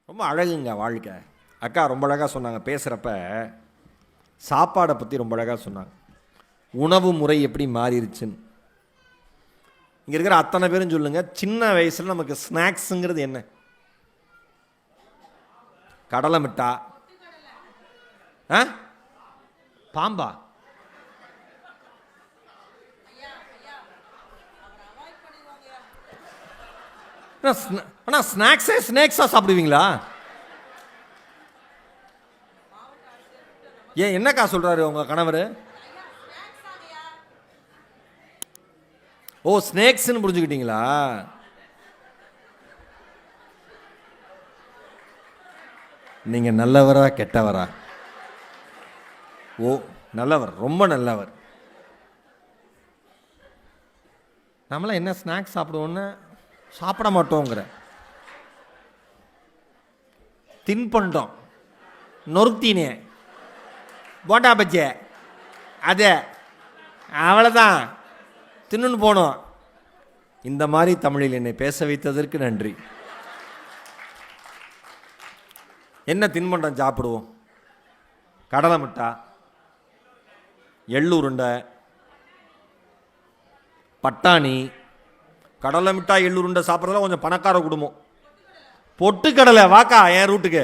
ரொம்ப அழகுங்க வாழ்க்கை. அக்கா ரொம்ப அழகாக சொன்னாங்க பேசுகிறப்ப, சாப்பாடை பற்றி ரொம்ப அழகாக சொன்னாங்க. உணவு முறை எப்படி மாறிடுச்சுன்னு. இங்கே இருக்கிற அத்தனை பேரும் சொல்லுங்கள், சின்ன வயசில் நமக்கு ஸ்நாக்ஸுங்கிறது என்ன? கடலை மிட்டா, பாம்பா, ஆனால் ஸ்நாக்ஸா சாப்பிடுவீங்களா? ஏன் என்னக்கா சொல்றாரு உங்க கணவர்? ஓ, ஸ்நாக்ஸ்னு புரிஞ்சுக்கிட்டீங்களா? நீங்க நல்லவரா கெட்டவரா? ஓ, நல்லவர், ரொம்ப நல்லவர். நம்மளாம் என்ன ஸ்நாக்ஸ் சாப்பிடுவோன்னு சாப்பிட மாட்டோங்கிற தின்பண்டம், நொறுத்தீனே, போண்டா பஜ்ஜி, அது அவ்வளோதான் தின்னு போனோம். இந்த மாதிரி தமிழில் என்னை பேச வைத்ததற்கு நன்றி. என்ன தின்பண்டம் சாப்பிடுவோம்? கடலை மிட்டா, எள்ளு உருண்டை, பட்டாணி. கடலை மிட்டாய் எள்ளு உருண்டை சாப்பிட்றதுல கொஞ்சம் பணக்கார குடும்பம். பொட்டுக்கடலை வாக்கா என் ரூட்டுக்கு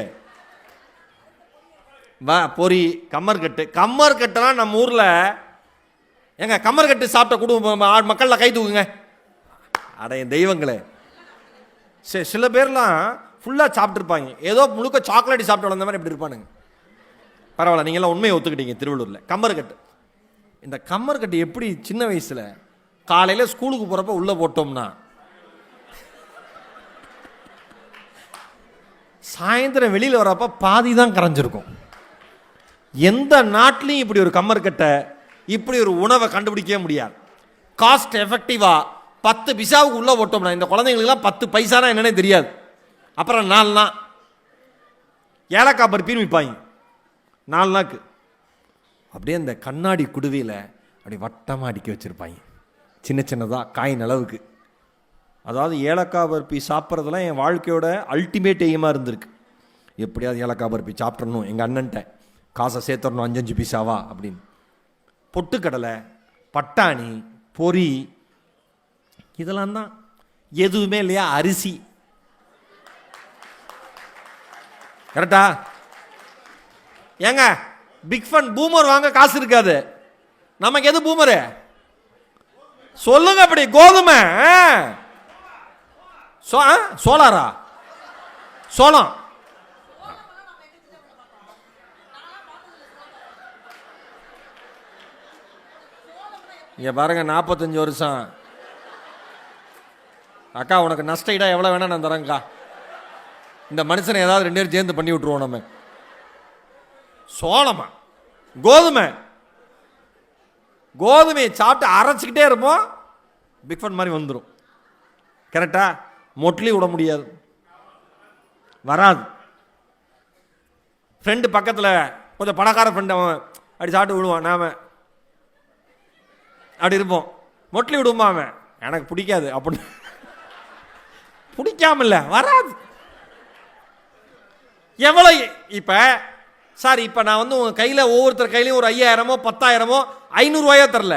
வா. பொரி, கம்மர்கட்டு. கம்மர்கட்டெல்லாம் நம்ம ஊரில் எங்க கம்மர்கட்டு சாப்பிட்ட குடும்பம் மக்களில் கை தூக்குங்க. அட என் தெய்வங்களே, சில பேர்லாம் ஃபுல்லாக சாப்பிட்ருப்பாங்க, ஏதோ முழுக்க சாக்லேட் சாப்பிட்டு வளர்ந்த மாதிரி எப்படி இருப்பானுங்க. பரவாயில்ல, நீங்கள்லாம் உண்மையை ஒத்துக்கிட்டீங்க. திருவள்ளூரில் கம்மர்கட்டு. இந்த கம்மர்கட்டு எப்படி சின்ன வயசில் காலையில் ஸ்கூலுக்கு போகிறப்ப உள்ளே போட்டோம்னா சாயந்தரம் வெளியில் வரப்போ பாதி தான் கரைஞ்சிருக்கும். எந்த நாட்டிலையும் இப்படி ஒரு கம்மர்கட்டை, இப்படி ஒரு உணவை கண்டுபிடிக்கவே முடியாது. காஸ்ட் எஃபெக்டிவாக 10 பைசாவுக்கு உள்ளே போட்டோம்னா, இந்த குழந்தைங்களுக்குலாம் 10 பைசானா என்னன்னே தெரியாது. அப்புறம் 4 நாள் ஏலக்காய் பருப்பின்னு விற்பாங்க. 4 நாளுக்கு அப்படியே அந்த கண்ணாடி குடுவையில் அப்படி வட்டமாக அடிக்க வச்சுருப்பாங்க, சின்ன சின்னதாக காயின் அளவுக்கு. அதாவது ஏலக்காய் பருப்பி சாப்பிட்றதுலாம் என் வாழ்க்கையோட அல்டிமேட் எய்மாக இருந்திருக்கு. எப்படியாவது ஏலக்காய் பருப்பி சாப்பிட்றணும், எங்கள் அண்ணன்ட்ட காசை சேர்த்துடணும் 5 பைசாவா அப்படின்னு. பொட்டுக்கடலை, பட்டாணி, பொரி, இதெல்லாம் தான். எதுவுமே இல்லையா? அரிசி. கரெக்டா? ஏங்க பிக் ஃபன் பூமர் வாங்க காசு இருக்காது, நமக்கு எது பூமரு சொல்லுங்க? அப்படி கோதுமை, சோலாரா, சோளம். இங்க பாருங்க, 45 வருஷம் அக்கா, உனக்கு நஷ்ட ஈடா எவ்வளோ வேணா நான் தரேங்க்கா. இந்த மனுஷனை ஏதாவது 2 பேரும் சேர்ந்து பண்ணி விட்டுருவோம் நம்ம. சோளமா, கோதுமை, கோதுமையை சாப்பிட்டு அரைச்சிக்கிட்டே இருப்போம், பிக் ஃபன் மாதிரி வந்துடும். கரெக்டா? மொட்லி விட முடியாது, வராது. ஃப்ரெண்டு பக்கத்தில் கொஞ்சம் பணக்கார ஃப்ரெண்டு, அவன் அப்படி சாப்பிட்டு விடுவான், நாம அப்படி இருப்போம். மொட்லி விடுமா அவன், எனக்கு பிடிக்காது அப்படின்னு. பிடிக்காமல்ல, வராது. எவ்வளோ இப்போ சார், இப்போ நான் வந்து உங்கள் கையில் ஒவ்வொருத்தர் கையிலையும் ஒரு 5000மோ 10,000மோ 500 ரூபாயோ தரல,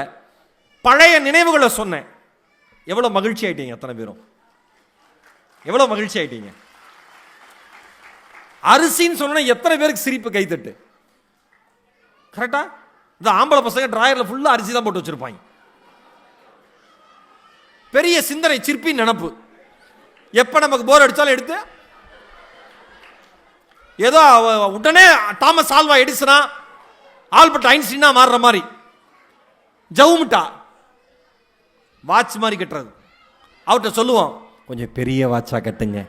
பழைய நினைவுகளை சொன்னேன். எவ்வளோ மகிழ்ச்சி ஆயிட்டீங்க அத்தனை பேரும், எவ்வளோ மகிழ்ச்சி ஆயிட்டீங்க. அரிசின்னு சொன்னா எத்தனை பேருக்கு சிரிப்பு கைத்தட்டு. கரெக்டா? இந்த ஆம்பளை பசங்க டிராயரில் ஃபுல்லாக அரிசி தான் போட்டு வச்சிருப்பாங்க. பெரிய சிந்தனை, சிற்பி நினப்பு. எப்போ நமக்கு போர் அடித்தாலும் எடுத்து ஏதோ உடனே தாமஸ் ஆல்வா எடிசனா, ஆல்பர்ட் ஐன்ஸ்டீனா மாறுற மாதிரி. ஜவுமிட்டா வாட்ச் மாதிரி கட்டுறது. அவர்கிட்ட சொல்லுவோம், கொஞ்சம் பெரிய வாட்சா கட்டுங்க.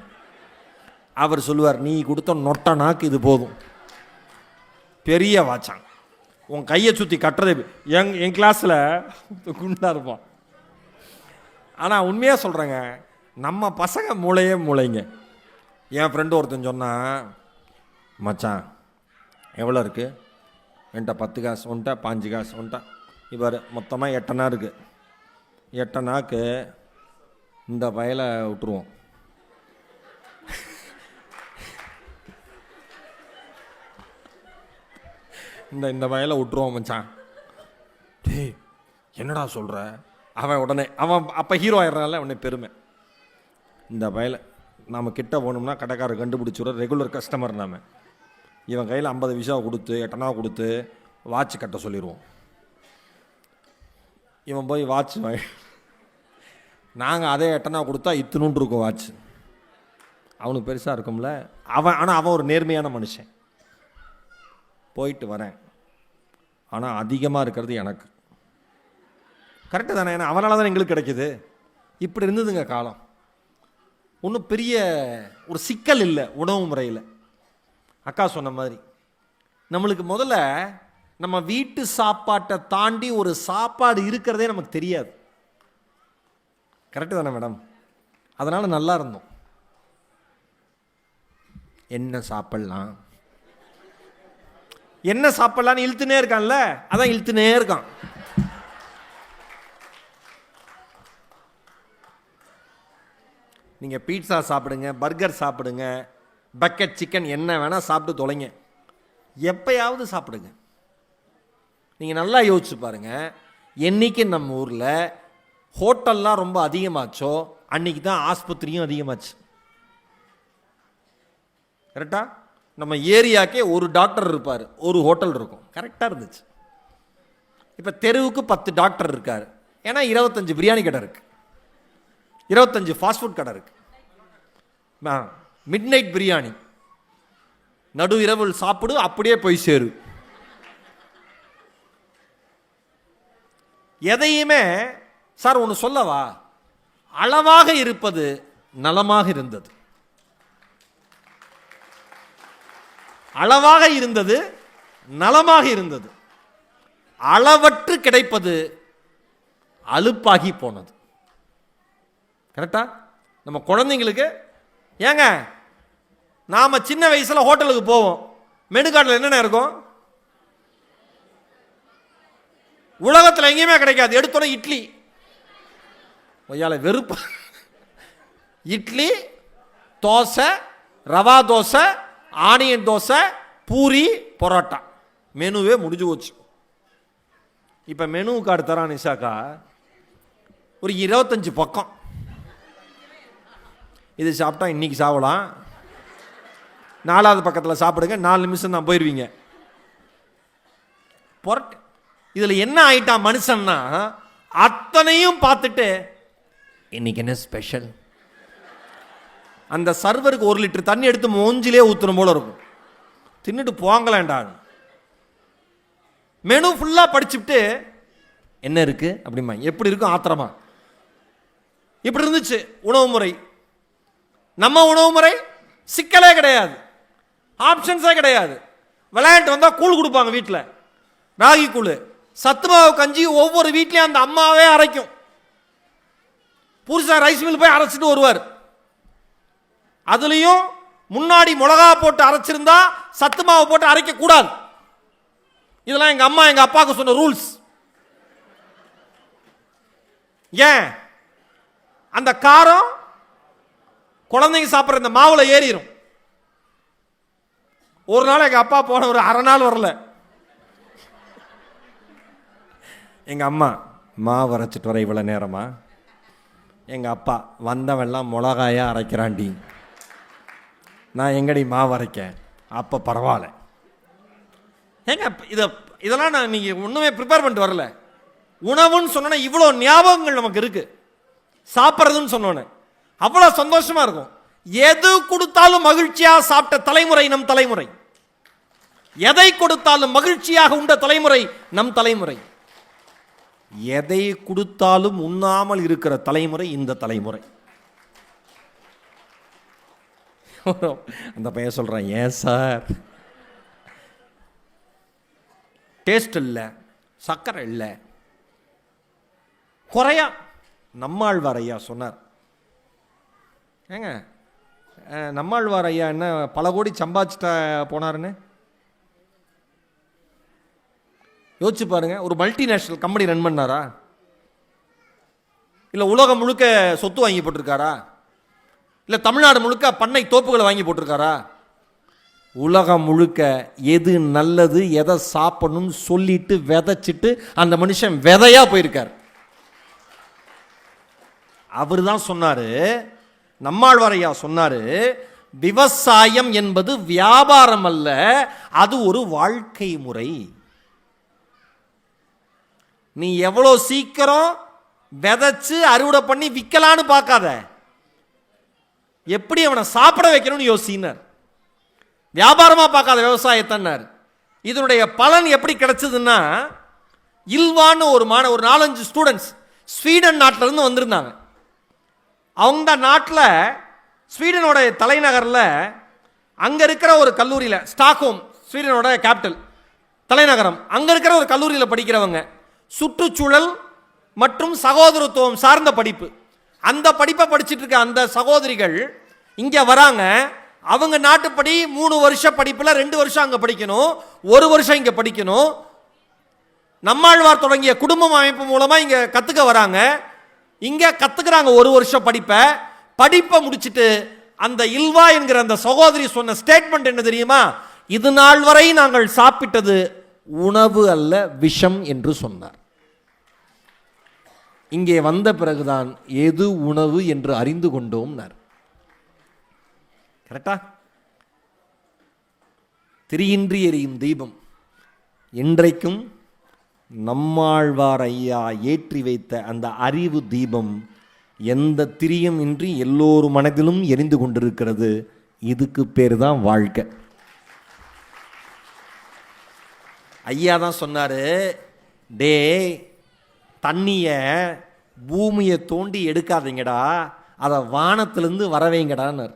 அவர் சொல்லுவார், நீ கொடுத்த நொட்ட நாக்கு இது போதும். பெரிய வாட்சாங்க, உன் கையை சுற்றி கட்டுறது. என் கிளாஸில் குண்டா இருப்பான். ஆனால் உண்மையாக சொல்கிறேங்க, நம்ம பசங்க மூளையே மூளைங்க. என் ஃப்ரெண்டு ஒருத்தன் சொன்னான், மச்சான் எவ்வளோ இருக்குது? என்கிட்ட 10 காசு உன்ட்ட, 5 காசு உன்ட்ட. இப்போ மொத்தமாக 8 அணா இருக்குது. 8 அணாக்கு இந்த வயலை விட்டுருவோம். இந்த வயலை விட்டுருவோம் மச்சான். டேய் என்னடா சொல்கிற? அவன் உடனே அவன் அப்போ ஹீரோ ஆயிடுறான்ல, உடனே பெருமை. இந்த வயலை நாம் கிட்ட போகணும்னா கடைக்காரர் கண்டுபிடிச்சிடுற ரெகுலர் கஸ்டமர் நாம. இவன் கையில் 50 விசா கொடுத்து 8 கொடுத்து வாட்ச் கட்ட சொல்லிடுவோம். இவன் போய் வாட்ச் நாங்கள் அதே 8 கொடுத்தா இத்தினுண்டு இருக்கும் வாட்ச். அவனுக்கு பெருசாக இருக்கும்ல. ஆனால் அவன் ஒரு நேர்மையான மனுஷன். போயிட்டு வரேன், ஆனால் அதிகமாக இருக்கிறது எனக்கு. கரெக்டு தானே? ஏன்னா அவனால தான் எங்களுக்கு கிடைக்கிது. இப்படி இருந்ததுங்க காலம். ஒன்றும் பெரிய ஒரு சிக்கல் இல்லை உணவு முறையில். அக்கா சொன்ன மாதிரி நம்மளுக்கு முதல்ல நம்ம வீட்டு சாப்பாட்டை தாண்டி ஒரு சாப்பாடு இருக்கிறதே நமக்கு தெரியாது. கரெக்டு தானே மேடம்? அதனால் நல்லா இருந்தோம். என்ன சாப்பிடலாம் என்ன சாப்பிடலான்னு இழுத்துனே இருக்கான்ல, அதான் இழுத்துனே இருக்கான். நீங்கள் பீட்சா சாப்பிடுங்க, பர்கர் சாப்பிடுங்க, பக்கெட் சிக்கன் என்ன வேணால் சாப்பிட்டு தொலைங்க. எப்பயாவது சாப்பிடுங்க. நீங்கள் நல்லா யோசிச்சு பாருங்கள். என்னைக்கு நம்ம ஊரில் ஹோட்டல்லாம் ரொம்ப அதிகமாச்சோ அன்றைக்கி தான் ஆஸ்பத்திரியும் அதிகமாச்சு. கரெக்டா? நம்ம ஏரியாக்கே ஒரு டாக்டர் இருப்பார், ஒரு ஹோட்டல் இருக்கும். கரெக்டாக இருந்துச்சு. இப்போ தெருவுக்கு 10 டாக்டர் இருக்கார். ஏன்னா 25 பிரியாணி கடை இருக்கு, 25 ஃபாஸ்ட் ஃபுட் கடை இருக்கு. மிட் நைட் பிரியாணி, நடு இரவில் சாப்பிடு, அப்படியே போய் சேரு. எதையுமே சார் ஒன்று சொல்லவா, அளவாக இருப்பது நலமாக இருந்தது. அளவாக இருந்தது நலமாக இருந்தது. அளவற்று கிடைப்பது அலுப்பாகி போனது. கரெக்டா? நம்ம குழந்தைங்களுக்கு ஏங்க, நாம சின்ன வயசுல ஹோட்டலுக்கு போவோம், மெனு கார்டில் என்னென்ன இருக்கும்? உலகத்தில் எங்கேயுமே கிடைக்காது. எடுத்தோன்னே இட்லி. ஒய்யால வெறுப்பு. இட்லி, தோசை, ரவா தோசை, ஆனியன் தோசை, பூரி, பரோட்டா. மெனுவே முடிஞ்சு போச்சு. இப்போ மெனு கார்டு தரான் நிஷாக்கா, ஒரு 25 பக்கம். இது சாப்பிட்டா இன்னைக்கு சாப்பிடலாம், 4வது பக்கத்தில் சாப்பிடுங்க, 4 நிமிஷம் தான் போயிடுவீங்க. பொரட்டு. இதில் என்ன ஆயிட்டான் மனுஷன்னா, அத்தனையும் பார்த்துட்டு இன்னைக்கு என்ன ஸ்பெஷல், அந்த சர்வருக்கு 1 லிட்டர் தண்ணி எடுத்து மூஞ்சிலே ஊத்துற போல இருக்கும். தின்னுட்டு போங்களாண்டா. மெனு ஃபுல்லாக படிச்சுட்டு என்ன இருக்கு அப்படிமா, எப்படி இருக்கும் ஆத்திரமா. இப்படி இருந்துச்சு உணவு முறை. நம்ம உணவு முறை சிக்கலே கிடையாது, ஆப்ஷன்ஸே கிடையாது. விளையாட்டு வந்தால் கூழ் கொடுப்பாங்க வீட்டில், ராகி கூழ், சத்துமாவு கஞ்சி ஒவ்வொரு வீட்லையும் அந்த அம்மாவே அரைக்கும். புதுசா ரைஸ் மில் போய் அரைச்சிட்டு வருவார். அதுலயும் முன்னாடி மிளகா போட்டு அரைச்சிருந்தா சத்து மாவு போட்டு அரைக்க கூடாது. இதெல்லாம் எங்க அம்மா எங்க அப்பாவுக்கு சொன்ன ரூல்ஸ். ஏன்? அந்த காரம் குழந்தைங்க சாப்பிட்ற இந்த மாவுல ஏறிடும். ஒரு நாள் எங்க அப்பா போன ஒரு அரை நாள் வரல. எங்க அம்மா மாவு அரைச்சிட்டு வர இவ்வளவு நேரமா? எங்க அப்பா வந்தவெல்லாம் மிளகாயா அரைக்கிறாண்டி, நான் எங்கடி மாவு அரைக்க? அப்போ பரவாயில்ல. ஏங்க இதெல்லாம் நான் நீங்கள் ஒன்றுமே ப்ரிப்பேர் பண்ணிட்டு வரல. உணவுன்னு சொன்னோன்னே இவ்வளோ ஞாபகங்கள் நமக்கு இருக்கு. சாப்பிட்றதுன்னு சொன்னோன்னே அவ்வளோ சந்தோஷமா இருக்கும். எது கொடுத்தாலும் மகிழ்ச்சியாக சாப்பிட்ட தலைமுறை நம் தலைமுறை. எதை கொடுத்தாலும் மகிழ்ச்சியாக உண்ட தலைமுறை நம் தலைமுறை. எதை கொடுத்தாலும் உண்ணாமல் இருக்கிற தலைமுறை இந்த தலைமுறை. அந்த பையன் சொல்றான், ஏன் சார் டேஸ்ட் இல்லை, சக்கரை இல்லை, குறையா. நம்மாழ்வார் ஐயா சொன்னார். ஏங்க நம்மாழ்வார் ஐயா என்ன பல கோடி சம்பாதிச்சுட்டா போனாருன்னு யோசிச்சு பாருங்க. ஒரு மல்டிநேஷனல் கம்பெனி ரன் பண்ணாரா? இல்லை உலகம் முழுக்க சொத்து வாங்கி போட்டிருக்காரா? இல்லை தமிழ்நாடு முழுக்க பண்ணை தோப்புகளை வாங்கி போட்டிருக்காரா? உலகம் முழுக்க எது நல்லது, எதை சாப்பிடணும்னு சொல்லிட்டு விதைச்சிட்டு அந்த மனுஷன் விதையா போயிருக்கார். அவர் தான் சொன்னாரு, நம்மாழ்வாரையா சொன்னாரு, விவசாயம் என்பது வியாபாரம் அல்ல, அது ஒரு வாழ்க்கை முறை. நீ எவ்வளோ சீக்கிரம் விதைச்சு அறுவடை பண்ணி விற்கலான்னு பார்க்காத, எப்படி அவனை சாப்பிட வைக்கணும்னு யோசினார். வியாபாரமா பார்க்காத விவசாயத்தன்னார். இதனுடைய பலன் எப்படி கிடைச்சதுன்னா, இல்வான்னு ஒரு 4-5 ஸ்டூடெண்ட்ஸ் ஸ்வீடன் நாட்டில இருந்து வந்திருந்தாங்க. அவங்க நாட்டில் ஸ்வீடனோட தலைநகரில் அங்கே இருக்கிற ஒரு கல்லூரியில், ஸ்டாக்ஹோம் ஸ்வீடனோட கேபிட்டல் தலைநகரம், அங்கே இருக்கிற ஒரு கல்லூரியில் படிக்கிறவங்க சுற்றுச்சூழல் மற்றும் சகோதரத்துவம் சார்ந்த படிப்பு, அந்த படிப்பை படிச்சுட்டு இருக்க அந்த சகோதரிகள் இங்கே வராங்க. அவங்க நாட்டுப்படி 3 வருஷ படிப்பில் 2 வருஷம் அங்கே படிக்கணும், 1 வருஷம் இங்கே படிக்கணும். நம்மாழ்வார் தொடங்கிய குடும்பம் அமைப்பு மூலமாக இங்கே கற்றுக்க வராங்க. இங்கே கற்றுக்கிறாங்க 1 வருஷம் படிப்பை முடிச்சுட்டு அந்த இல்வா என்கிற அந்த சகோதரி சொன்ன ஸ்டேட்மெண்ட் என்ன தெரியுமா? இது நாள் வரை நாங்கள் சாப்பிட்டது உணவு அல்ல, விஷம் என்று சொன்னார். இங்கே வந்த பிறகுதான் எது உணவு என்று அறிந்து கொண்டோம். கரெக்டா? திரியின்றி எரியும் தீபம் இன்றைக்கும் நம்மாழ்வார் ஐயா ஏற்றி வைத்த அந்த அறிவு தீபம் எந்த திரியும் இன்றி எல்லோரும் மனதிலும் எரிந்து கொண்டிருக்கிறது. இதுக்கு பேர் தான் வாழ்க்கை. ஐயா தான் சொன்னாரு, டே தண்ணிய பூமியை தோண்டி எடுக்காதீங்கடா, அதை வானத்திலிருந்து வரவைங்கடான்னு.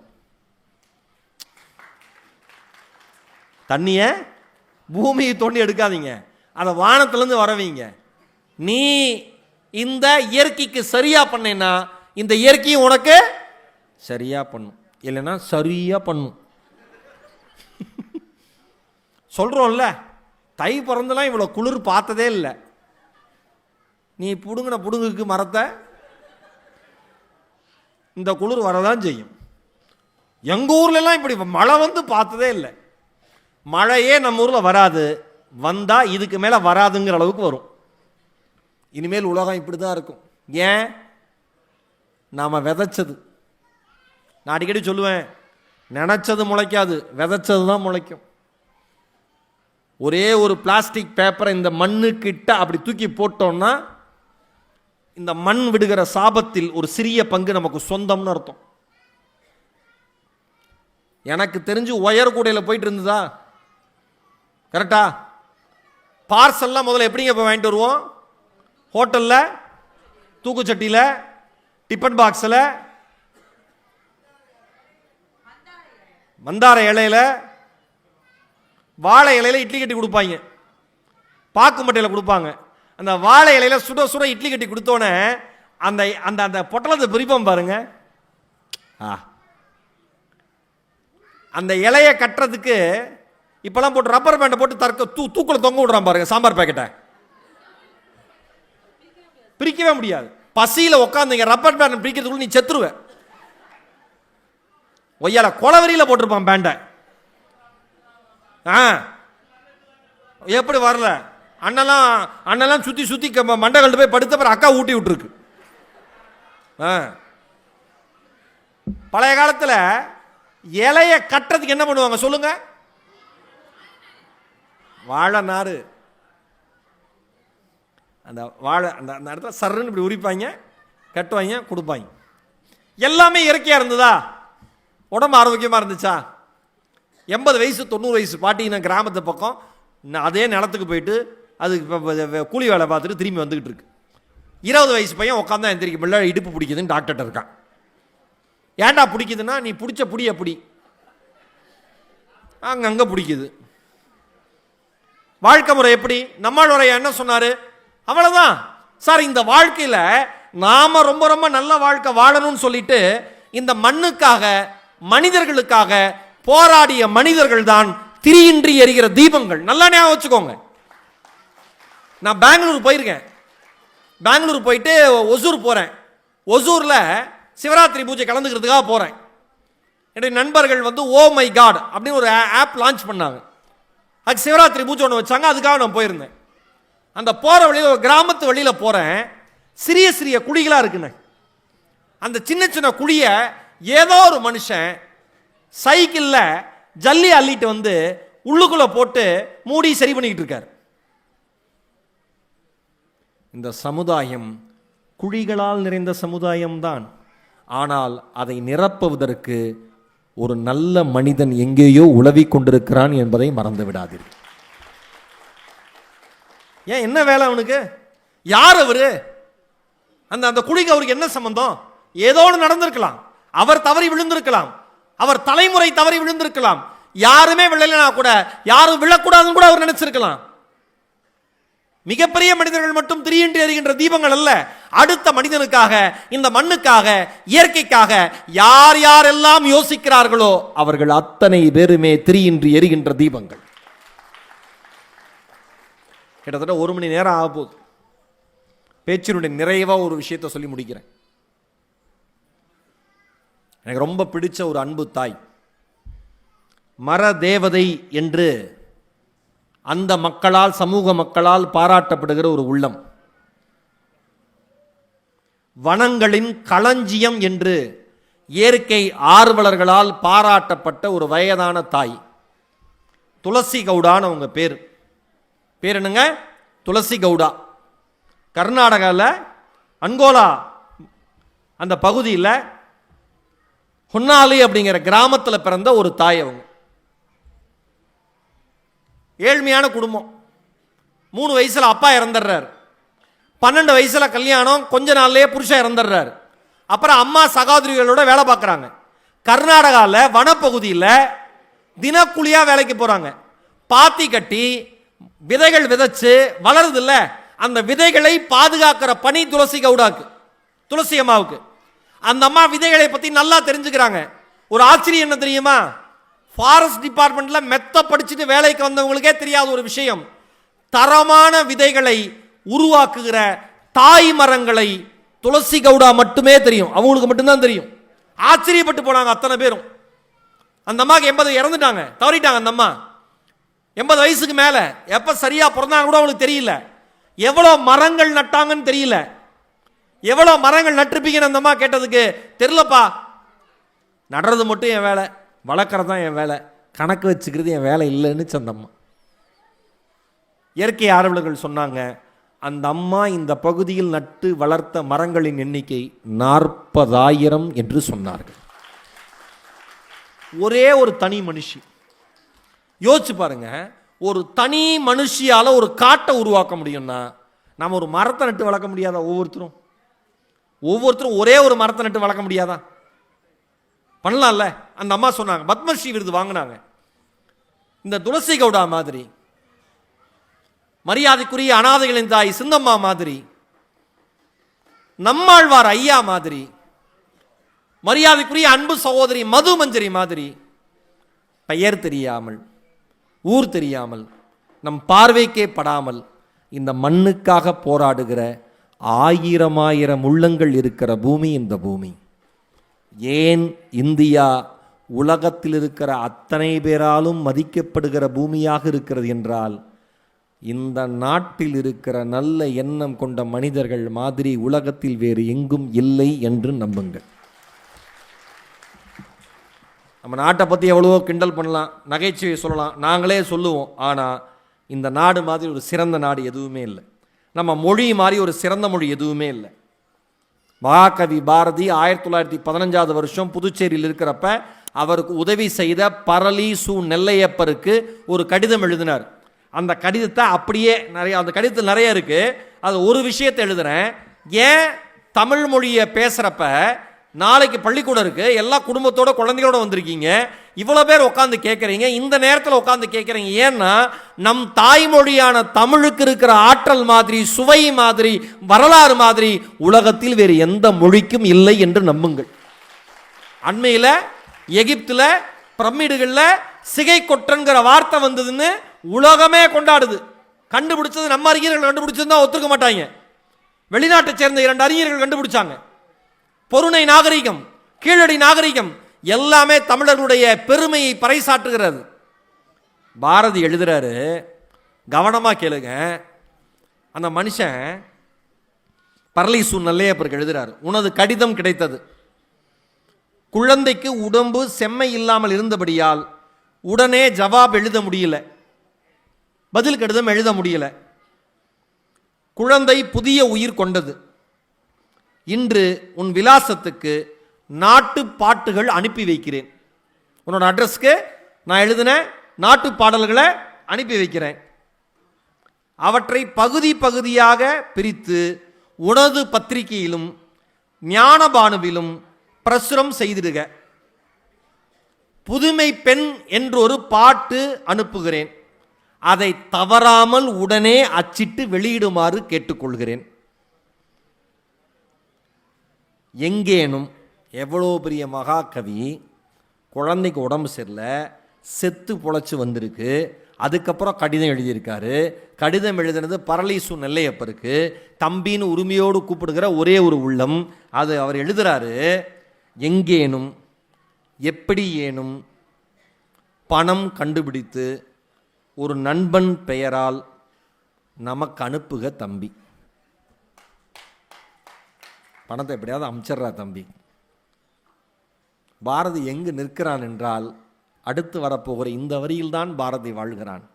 தண்ணிய பூமியை தோண்டி எடுக்காதீங்க, அதை வானத்திலிருந்து வரவீங்க. நீ இந்த இயற்கைக்கு சரியா பண்ணேன்னா இந்த இயற்கையும் உனக்கு சரியா பண்ணும், இல்லைன்னா சரியா பண்ணும். சொல்றோம்ல, தை பிறந்தெல்லாம் இவ்வளோ குளிர் பார்த்ததே இல்லை. நீ புடுங்கின புடுங்குக்கு மரத்தை இந்த குளிர் வரதான் செய்யும். எங்கள் ஊர்லெல்லாம் இப்படி மழை வந்து பார்த்ததே இல்லை. மழையே நம்ம ஊரில் வராது, வந்தால் இதுக்கு மேலே வராதுங்கிற அளவுக்கு வரும். இனிமேல் உலகம் இப்படி தான் இருக்கும். ஏன்? நாம் விதைச்சது. நான் அடிக்கடி சொல்லுவேன், நினச்சது முளைக்காது, விதைச்சது தான் முளைக்கும். ஒரே ஒரு பிளாஸ்டிக் பேப்பரை இந்த மண்ணுக்கிட்ட அப்படி தூக்கி போட்டோம்னா இந்த மண் விடுகிற சாபத்தில் ஒரு சிறிய பங்கு நமக்கு சொந்தம்னு அர்த்தம். எனக்கு தெரிஞ்சு ஒயர் கூடையில் போயிட்டு இருந்ததா? கரெக்டா? பார்சல்லாம் முதல்ல எப்படிங்க போய் வாங்கிட்டு வருவோம்? ஹோட்டலில், தூக்குச்சட்டியில், டிஃபன் பாக்ஸில், மந்தார இலையில, வாழை இலையில இட்லி கட்டி கொடுப்பாங்க, பாக்கு மட்டையில் கொடுப்பாங்க. அந்த வாழை இலையில சுட சுட இட்லி கட்டி கொடுத்தோன்னே அந்த அந்த அந்த பொட்டலத்தை பிரிப்போம் பாருங்க. அந்த இலையை கட்டுறதுக்கு இப்பெல்லாம் போட்டு ரப்பர் பேண்டை போட்டு தூக்குல தொங்க விடுறான் பாருங்க. சாம்பார் பேக்கெட்டை பிரிக்கவே முடியாது. பசியில உட்காந்துங்க ரப்பர் பேண்ட் பிரிக்கிறதுக்குள்ள நீ செத்துருவ. ஒய்யால கொலவரியில போட்டிருப்பான் பேண்டை. எப்படி வரல? அண்ணெல்லாம் சுத்தி சுத்தி மண்டகல்ட்டு போய் படுத்த பிறகு அக்கா ஊட்டி விட்டுருக்கு. பழைய காலத்தில் இலைய கட்டுறதுக்கு என்ன பண்ணுவாங்க சொல்லுங்க? வாழை நாறு, அந்த வாழை அந்த இடத்துல சர்ன்னு இப்படி உரிப்பாங்க, கட்டுவாங்க, கொடுப்பாங்க. எல்லாமே இயற்கையா இருந்ததா? உடம்பு ஆரோக்கியமா இருந்துச்சா? 80 வயசு 90 வயசு பாட்டிங்கன்னா கிராமத்து பக்கம் அதே நிலத்துக்கு போயிட்டு அதுக்கு கூலி வேலை பார்த்துட்டு திரும்பி வந்துகிட்டு இருக்கு. 20 வயசு பையன் உட்காந்தா எந்திரிக்க முடியல, இடுப்பு பிடிக்குதுன்னு டாக்டர்கிட்ட இருக்கான். ஏன்டா பிடிக்குதுன்னா, நீ பிடிச்ச புடி அப்படி அங்கங்க பிடிக்குது. வாழ்க்கை முறை எப்படி? நம்மளுடைய என்ன சொன்னாரு? அவ்வளவுதான் சார். இந்த வாழ்க்கையில நாம ரொம்ப ரொம்ப நல்ல வாழ்க்கை வாழணும்னு சொல்லிட்டு இந்த மண்ணுக்காக மனிதர்களுக்காக போராடிய மனிதர்கள் தான் திரியின்றி எரிகிற தீபங்கள். நல்லா ஞாபகம் வச்சுக்கோங்க. நான் பெங்களூர் போயிருக்கேன். பெங்களூர் போயிட்டு ஒசூர் போறேன். ஒசூர்ல சிவராத்திரி பூஜை கலந்துக்கிறதுக்காக போறேன். என்னுடைய நண்பர்கள் வந்து ஓ மை காட் அப்படின்னு ஒரு ஆப் லான்ச் பண்ணாங்க. அதுக்கு சிவராத்திரி பூஜை ஒன்று வச்சாங்க. அதுக்காக நான் போயிருந்தேன். அந்த போகிற வழியில் ஒரு கிராமத்து வழியில் போகிறேன். சிறிய சிறிய குழிகளாக இருக்குண்ணே. அந்த சின்ன சின்ன குழியை ஏதோ ஒரு மனுஷன் சைக்கிளில் ஜல்லி அள்ளிட்டு வந்து உள்ளுக்குள்ளே போட்டு மூடி சரி பண்ணிக்கிட்டு இருக்கார். இந்த சமுதாயம் குழிகளால் நிறைந்த சமுதாயம்தான். ஆனால் அதை நிரப்புவதற்கு ஒரு நல்ல மனிதன் எங்கேயோ உலவிக் கொண்டிருக்கிறான் என்பதை மறந்து விடாதீர்கள். ஏன் என்ன வேலை அவனுக்கு? யார் அவரு? அந்த குழிக்கு அவருக்கு என்ன சம்பந்தம்? ஏதோ ஒன்று நடந்திருக்கலாம். அவர் தவறி விழுந்திருக்கலாம். அவர் தலைமுறை தவறி விழுந்திருக்கலாம். யாருமே விழலைனா கூட யாரும் விழக்கூடாதுன்னு கூட அவர் நினைச்சிருக்கலாம். மிகப்பெரிய மனிதர்கள் மட்டும் திரியின்றி எரிகின்ற தீபங்கள் அல்ல. அடுத்த மனிதனுக்காக, இந்த மண்ணுக்காக, இயற்கைக்காக யார் யாரெல்லாம் யோசிக்கிறார்களோ அவர்கள் அத்தனை பேருமே திரியின்றி எரிகின்ற தீபங்கள். கிட்டத்தட்ட 1 மணி நேரம் ஆக போகுது. பேச்சினுடைய நிறைவா ஒரு விஷயத்தை சொல்லி முடிக்கிறேன். எனக்கு ரொம்ப பிடிச்ச ஒரு அன்பு தாய், மர தேவதை என்று அந்த மக்களால், சமூக மக்களால் பாராட்டப்படுகிற ஒரு உள்ளம், வனங்களின் களஞ்சியம் என்று இயற்கை ஆர்வலர்களால் பாராட்டப்பட்ட ஒரு வயதான தாய், துளசி கவுடான்னு அவங்க பேர். பேர் என்னங்க? துளசி கவுடா. கர்நாடகாவில் அங்கோலா அந்த பகுதியில் ஹொன்னாலி அப்படிங்கிற கிராமத்தில் பிறந்த ஒரு தாய். அவங்க ஏழ்மையான குடும்பம். 3 வயசுல அப்பா இறந்துடுறார். 12 வயசுல கல்யாணம். கொஞ்ச நாள்லயே புருஷன் இறந்துடுறார். அப்புறம் அம்மா சகோதரிகளோட வேலை பார்க்குறாங்க. கர்நாடகாவில் வனப்பகுதியில் தினக்கூலியாக வேலைக்கு போகிறாங்க. பாத்தி கட்டி விதைகள் விதைச்சு வளருது இல்ல, அந்த விதைகளை பாதுகாக்கிற பணி துளசி கவுடாக்கு, துளசி அம்மாவுக்கு. அந்த அம்மா விதைகளை பற்றி நல்லா தெரிஞ்சுக்கிறாங்க. ஒரு ஆச்சரியம் என்ன தெரியுமா? ஃபாரஸ்ட் டிபார்ட்மெண்ட்ல மெத்த படிச்சுட்டு வேலைக்கு வந்தவங்களுக்கே தெரியாத ஒரு விஷயம், தரமான விதைகளை உருவாக்குகிற தாய் மரங்களை துளசி கவுடா மட்டுமே தெரியும். அவங்களுக்கு மட்டும்தான் தெரியும். ஆச்சரியப்பட்டு போனாங்க அத்தனை பேரும். அந்த அம்மாக்கு 80 இறந்துட்டாங்க, தவறிட்டாங்க. அந்த அம்மா 80 வயசுக்கு மேல. எப்ப சரியா பிறந்தாங்க கூட அவங்களுக்கு தெரியல. எவ்வளவு மரங்கள் நட்டாங்கன்னு தெரியல. எவ்வளவு மரங்கள் நட்டிருப்பீங்கன்னு அந்த அம்மா கேட்டதுக்கு தெரியலப்பா, நடுறது மட்டும் என் வேலை, வளர்க்குறது தான் என் வேலை, கணக்கு வச்சுக்கிறது என் வேலை இல்லைன்னு சொந்தம்மா. இயற்கை ஆர்வலர்கள் சொன்னாங்க, அந்த அம்மா இந்த பகுதியில் நட்டு வளர்த்த மரங்களின் எண்ணிக்கை 40,000 என்று சொன்னார்கள். ஒரே ஒரு தனி மனுஷி. யோசிச்சு பாருங்க, ஒரு தனி மனுஷியால ஒரு காட்டை உருவாக்க முடியும்னா நம்ம ஒரு மரத்தை நட்டு வளர்க்க முடியாதா? ஒவ்வொருத்தரும் ஒரே ஒரு மரத்தை நட்டு வளர்க்க முடியாதா? பண்ணலாம்ல. அந்த அம்மா சொன்னாங்க, பத்மஸ்ரீ விருது வாங்கினாங்க. இந்த துளசி கவுடா மாதிரி, மரியாதைக்குரிய அனாதைகளின் தாய் சிந்தம்மா மாதிரி, நம்மாழ்வார் ஐயா மாதிரி, மரியாதைக்குரிய அன்பு சகோதரி மது மஞ்சரி மாதிரி, பெயர் தெரியாமல், ஊர் தெரியாமல், நம் பார்வைக்கே படாமல் இந்த மண்ணுக்காக போராடுகிற 1000 உள்ளங்கள் இருக்கிற பூமி இந்த பூமி. ஏன் இந்தியா உலகத்தில் இருக்கிற அத்தனை பேராலும் மதிக்கப்படுகிற பூமியாக இருக்கிறது என்றால், இந்த நாட்டில் இருக்கிற நல்ல எண்ணம் கொண்ட மனிதர்கள் மாதிரி உலகத்தில் வேறு எங்கும் இல்லை என்று நம்புங்கள். நம்ம நாட்டை பற்றி எவ்வளவோ கிண்டல் பண்ணலாம், நகைச்சுவை சொல்லலாம், நாங்களே சொல்லுவோம். ஆனால் இந்த நாடு மாதிரி ஒரு சிறந்த நாடு எதுவுமே இல்லை. நம்ம மொழி மாதிரி ஒரு சிறந்த மொழி எதுவுமே இல்லை. மகாகவி பாரதி 1915 வருஷம் புதுச்சேரியில் இருக்கிறப்ப அவருக்கு உதவி செய்த பரளி சு நெல்லையப்பருக்கு ஒரு கடிதம் எழுதினார். அந்த கடிதத்தை அப்படியே அந்த கடிதத்தில் நிறைய இருக்கு. அது ஒரு விஷயத்தை எழுதுறேன். ஏன் தமிழ் மொழியை பேசுறப்ப நாளைக்கு பள்ளிக்கூடம் இருக்கு, எல்லா குடும்பத்தோட குழந்தைகளோட வந்திருக்கீங்க, இவ்வளவு பேர் உட்காந்து கேட்கறீங்க, இந்த நேரத்தில் உட்காந்து கேட்கறீங்க. ஏன்னா நம் தாய்மொழியான தமிழுக்கு இருக்கிற ஆற்றல் மாதிரி, சுவை மாதிரி, வரலாறு மாதிரி உலகத்தில் வேறு எந்த மொழிக்கும் இல்லை என்று நம்புங்கள். அண்மையில் எகிப்துல பிரமிடுகள்ல சிகை கொற்றங்கிற வார்த்தை வந்ததுன்னு உலகமே கொண்டாடுது. கண்டுபிடிச்சது நம்ம அறிஞர்கள் கண்டுபிடிச்சது தான் ஒத்துக்க மாட்டாங்க. வெளிநாட்டை சேர்ந்த 2 அறிஞர்கள் கண்டுபிடிச்சாங்க. பொருணை நாகரிகம், கீழடி நாகரிகம் எல்லாமே தமிழர்களுடைய பெருமையை பறைசாற்றுகிறது. பாரதி எழுதுறாரு, கவனமா கேளுங்க. அந்த மனுஷன் பரலிசு நல்லையப்பருக்கு எழுதுறாரு, உனது கடிதம் கிடைத்தது. குழந்தைக்கு உடம்பு செம்மை இல்லாமல் இருந்தபடியால் உடனே ஜவாப் எழுத முடியல, பதில் கடிதம் எழுத முடியல. குழந்தை புதிய உயிர் கொண்டது. இன்று உன் விலாசத்துக்கு நாட்டு பாட்டுகள் அனுப்பி வைக்கிறேன். உன்னோட அட்ரஸ்க்கு நான் எழுதின நாட்டு பாடல்களை அனுப்பி வைக்கிறேன். அவற்றை பகுதி பகுதியாக பிரித்து உனது பத்திரிகையிலும் ஞானபானுவிலும் பிரசுரம் செய்திடுக. புதுமை பெண் என்றொரு பாட்டு அனுப்புகிறேன். அதை தவறாமல் உடனே அச்சிட்டு வெளியிடுமாறு கேட்டுக்கொள்கிறேன். எங்கேனும் எவ்வளோ பெரிய மகாகவி, குழந்தைக்கு உடம்பு சரியில்லை, செத்து பொழைச்சி வந்திருக்கு, அதுக்கப்புறம் கடிதம் எழுதியிருக்காரு. கடிதம் எழுதினது பரலிசு நெல்லையப்பருக்கு, தம்பின்னு உரிமையோடு கூப்பிடுகிற ஒரே ஒரு உள்ளம். அது அவர் எழுதுறாரு, எங்கேனும் எப்படி ஏனும் பணம் கண்டுபிடித்து ஒரு நண்பன் பெயரால் நமக்கு அனுப்புக தம்பி. பணத்தை எப்படியாவது அனுப்பிச்சிட்றா தம்பி. பாரதி எங்கு நிற்கிறான் என்றால், அடுத்து வரப்போகிற இந்த வரியில்தான் பாரதி வாழ்கிறான்.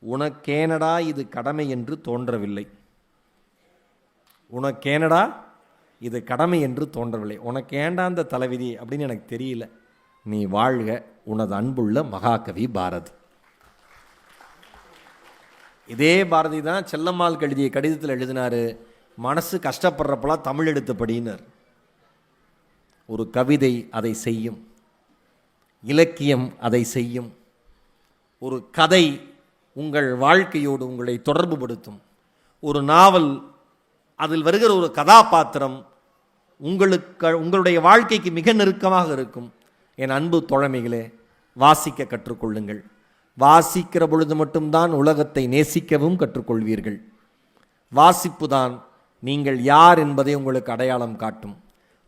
உனக்கேனடா இது கடமை என்று தோன்றவில்லை, உனக்கேனடா இது கடமை என்று தோன்றவில்லை, உனக்கேண்டா அந்த தலைவிதி அப்படின்னு எனக்கு தெரியல, நீ வாழ்க, உனது அன்புள்ள மகாகவி பாரதி. இதே பாரதி தான் செல்லம்மாள் எழுதிய கடிதத்தில் எழுதினாரு, மனசு கஷ்டப்படுறப்பெல்லாம் தமிழ் எடுத்து படினார். ஒரு கவிதை அதை செய்யும், இலக்கியம் அதை செய்யும், ஒரு கதை உங்கள் வாழ்க்கையோடு உங்களை தொடர்பு படுத்தும், ஒரு நாவல் அதில் வருகிற ஒரு கதாபாத்திரம் உங்களுடைய வாழ்க்கைக்கு மிக நெருக்கமாக இருக்கும். என் அன்பு தோழமைகளே, வாசிக்க கற்றுக்கொள்ளுங்கள். வாசிக்கிற பொழுது மட்டும்தான் உலகத்தை நேசிக்கவும் கற்றுக்கொள்வீர்கள். வாசிப்பு தான் நீங்கள் யார் என்பதை உங்களுக்கு அடையாளம் காட்டும்.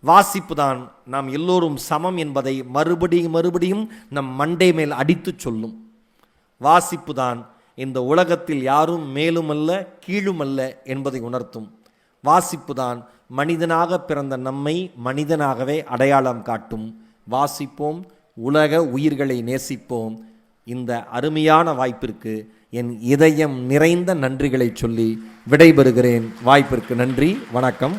வாசிப்பு தான் நாம் எல்லோரும் சமம் என்பதை மறுபடியும் மறுபடியும் நம் மண்டை மேல் அடித்து சொல்லும். வாசிப்பு தான் இந்த உலகத்தில் யாரும் மேலுமல்ல கீழுமல்ல என்பதை உணர்த்தும். வாசிப்பு தான் மனிதனாக பிறந்த நம்மை மனிதனாகவே அடையாளம் காட்டும். வாசிப்போம், உலக உயிர்களை நேசிப்போம். இந்த அருமையான வாய்ப்பிற்கு என் இதயம் நிறைந்த நன்றிகளை சொல்லி விடைபெறுகிறேன். வாய்ப்பிற்கு நன்றி. வணக்கம்.